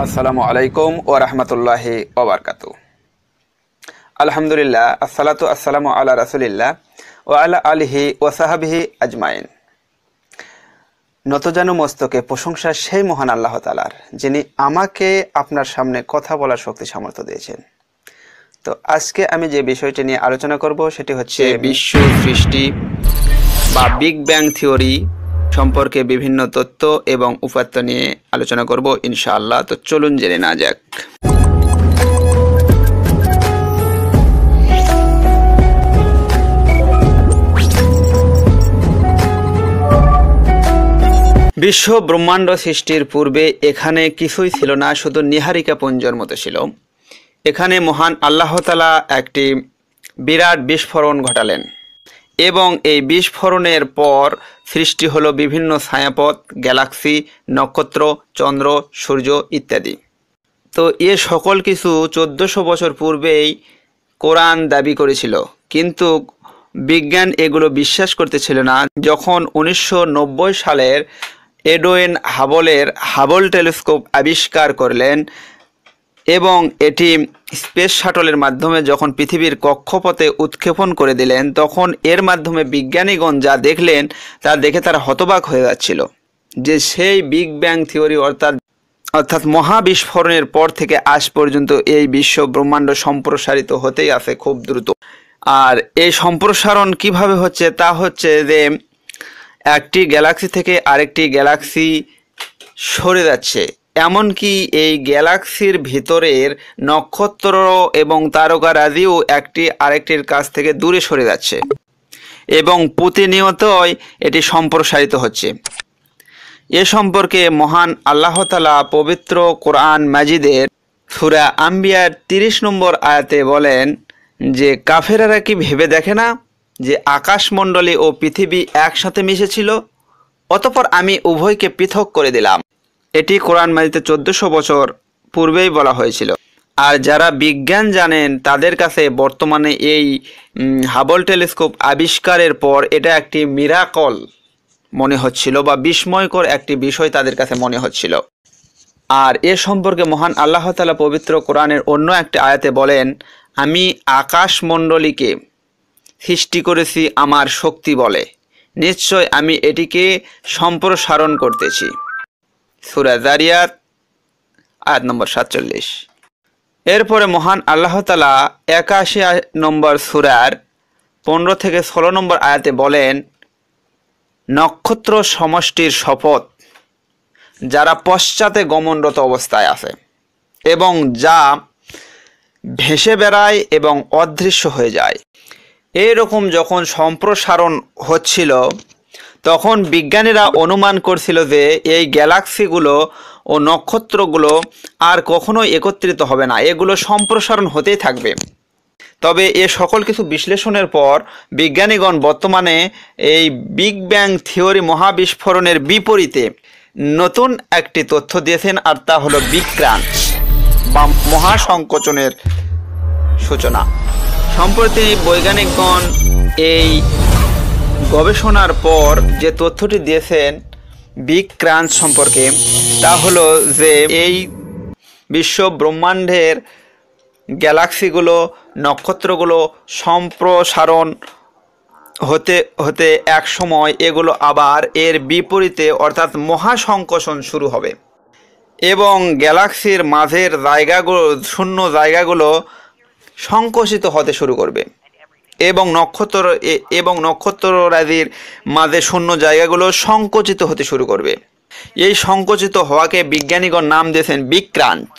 আসসালামু আলাইকুম ওয়া রাহমাতুল্লাহি ওয়া বারাকাতুহু। আলহামদুলিল্লাহ, আসসালাতু আসসালামু আলা রাসূলিল্লাহ ওয়া আলা আলিহি ওয়া সাহবিহি আজমাইন। নতজানু মস্তকে প্রশংসা সেই মহান আল্লাহ তাআলার, যিনি আমাকে আপনার সামনে কথা বলার শক্তি সামর্থ্য দিয়েছেন। তো আজকে আমি যে বিষয়টি নিয়ে আলোচনা করব সেটি হচ্ছে বিশ্ব সৃষ্টি বা বিগ ব্যাং থিওরি সম্পর্কে বিভিন্ন তথ্য এবং উপাত্ত নিয়ে আলোচনা করব ইনশাআল্লাহ। তো চলুন জেনে না যাক। বিশ্ব ব্রহ্মাণ্ড সৃষ্টির পূর্বে এখানে কিছুই ছিল না, শুধু নিহারিকা পুঞ্জর মতো ছিল। এখানে মহান আল্লাহ তাআলা একটি বিরাট বিস্ফোরণ ঘটালেন এবং এই বিস্ফোরণের পর সৃষ্টি হলো বিভিন্ন ছায়াপথ, গ্যালাক্সি, নক্ষত্র, চন্দ্র, সূর্য ইত্যাদি। তো এ সকল কিছু 1400 বছর পূর্বেই কোরআন দাবি করেছিল, কিন্তু বিজ্ঞান এগুলো বিশ্বাস করতেছিল না। যখন 1990 সালের এডওয়েন হাবল টেলিস্কোপ আবিষ্কার করলেন এবং এটি স্পেস শাটলের মাধ্যমে যখন পৃথিবীর কক্ষপথে উৎক্ষেপণ করে দিলেন, তখন এর মাধ্যমে বিজ্ঞানীগণ যা দেখলেন তা দেখে তারা হতবাক হয়ে যাচ্ছিল যে সেই বিগ ব্যাং থিওরি অর্থাৎ মহাবিস্ফোরণের পর থেকে আজ পর্যন্ত এই বিশ্ব ব্রহ্মাণ্ড সম্প্রসারিত হতেই আছে খুব দ্রুত। আর এই সম্প্রসারণ কিভাবে হচ্ছে, তা হচ্ছে যে একটি গ্যালাক্সি থেকে আরেকটি গ্যালাক্সি সরে যাচ্ছে, এমনকি এই গ্যালাক্সির ভিতরের নক্ষত্র এবং তারকারাজিও একটি আরেকটির কাছ থেকে দূরে সরে যাচ্ছে এবং প্রতিনিয়তই এটি সম্প্রসারিত হচ্ছে। এ সম্পর্কে মহান আল্লাহ তাআলা পবিত্র কোরআন মাজিদের সূরা আম্বিয়ার 30 নম্বর আয়াতে বলেন যে কাফেরারা কি ভেবে দেখে না যে আকাশমণ্ডলী ও পৃথিবী একসাথে মিশেছিল, অতঃপর আমি উভয়কে পৃথক করে দিলাম। এটি কোরআন মাজিদে 1400 বছর পূর্বেই বলা হয়েছিল। আর যারা বিজ্ঞান জানেন তাদের কাছে বর্তমানে এই হাবল টেলিস্কোপ আবিষ্কারের পর এটা একটি মিরাকল মনে হচ্ছিল বা বিস্ময়কর একটি বিষয় তাদের কাছে মনে হচ্ছিল। আর এ সম্পর্কে মহান আল্লাহ তাআলা পবিত্র কোরআনের অন্য একটি আয়াতে বলেন, আমি আকাশমণ্ডলীকে সৃষ্টি করেছি আমার শক্তি বলে, নিশ্চয় আমি এটিকে সম্প্রসারণ করতেছি। সূরা যারিয়াত আয়াত নম্বর 47। এরপরে মহান আল্লাহ তাআলা 81 নম্বর সূরার 15 থেকে 16 নম্বর আয়াতে বলেন, নক্ষত্র সমষ্টির শপথ যারা পশ্চাতে গমনরত অবস্থায় আছে এবং যা ভেসে বেড়ায় এবং অদৃশ্য হয়ে যায়। এইরকম যখন সম্প্রসারণ হচ্ছিল তখন বিজ্ঞানীরা অনুমান করছিল যে এই গ্যালাক্সিগুলো ও নক্ষত্রগুলো আর কখনোই একত্রিত হবে না, এগুলো সম্প্রসারণ হতেই থাকবে। তবে এ সকল কিছু বিশ্লেষণের পর বিজ্ঞানীগণ বর্তমানে এই বিগ ব্যাং থিওরি মহাবিস্ফোরণের বিপরীতে নতুন একটি তথ্য দিয়েছেন, আর তা হলো বিগ ক্রাঞ্চ বা মহাসংকোচনের সূচনা। সম্প্রতি বৈজ্ঞানিকগণ এই গবেষণার পর যে তথ্যটি দিয়েছেন বিগ ক্রাঞ্চ সম্পর্কে, তা হলো যে এই বিশ্ব ব্রহ্মাণ্ডের গ্যালাক্সিগুলো, নক্ষত্রগুলো সম্প্রসারণ হতে হতে এক সময় এগুলো আবার এর বিপরীতে অর্থাৎ মহাসংকোচন শুরু হবে এবং গ্যালাক্সির মাঝের জায়গাগুলো, শূন্য জায়গাগুলো সংকুচিত হতে শুরু করবে এবং নক্ষত্ররাজির মাঝে শূন্য জায়গাগুলো সংকুচিত হতে শুরু করবে। এই সংকুচিত হওয়াকে বিজ্ঞানীগণ নাম দিয়েছেন বিগ ক্রাঞ্চ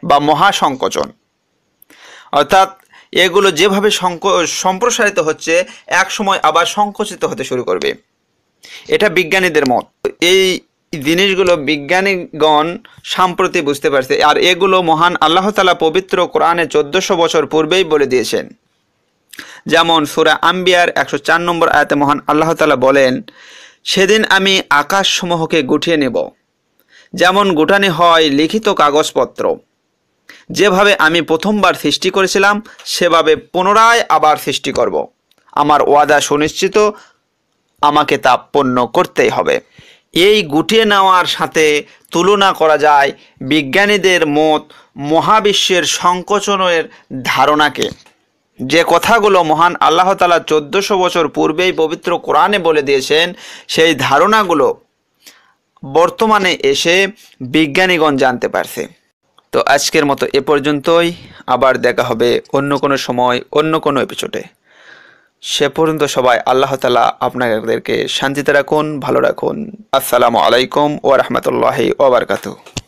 বা মহাসংকোচন। অর্থাৎ এগুলো যেভাবে সম্প্রসারিত হচ্ছে এক সময় আবার সংকুচিত হতে শুরু করবে, এটা বিজ্ঞানীদের মত। এই জিনিসগুলো বিজ্ঞানীগণ সম্প্রতি বুঝতে পারছে, আর এগুলো মহান আল্লাহ তাআলা পবিত্র কোরআনে 1400 বছর পূর্বেই বলে দিয়েছেন। যেমন সূরা আম্বিয়ার 104 নম্বর আয়াতে মহান আল্লাহ তাআলা বলেন, সেদিন আমি আকাশসমূহকে গুটিয়ে নেব যেমন গুটানি হয় লিখিত কাগজপত্র। যেভাবে আমি প্রথমবার সৃষ্টি করেছিলাম সেভাবে পুনরায় আবার সৃষ্টি করব। আমার ওয়াদা সুনিশ্চিত, আমাকে তা পূর্ণ করতেই হবে। এই গুটিয়ে নেওয়ার সাথে তুলনা করা যায় বিজ্ঞানীদের মত মহাবিশ্বের সংকোচনের ধারণাকে। যে কথাগুলো মহান আল্লাহ তাআলা 1400 বছর পূর্বেই পবিত্র কোরআনে বলে দিয়েছেন, সেই ধারণাগুলো বর্তমানে এসে বিজ্ঞানীগণ জানতে পারছে। তো আজকের মতো এ পর্যন্তই, আবার দেখা হবে অন্য কোনো সময় অন্য কোনো এপিসোডে। সে পর্যন্ত সবাই আল্লাহ তাআলা আপনাদেরকে শান্তিতে রাখুন, ভালো রাখুন। আসসালামু আলাইকুম ওয়া রাহমাতুল্লাহি ওয়া বারাকাতুহু।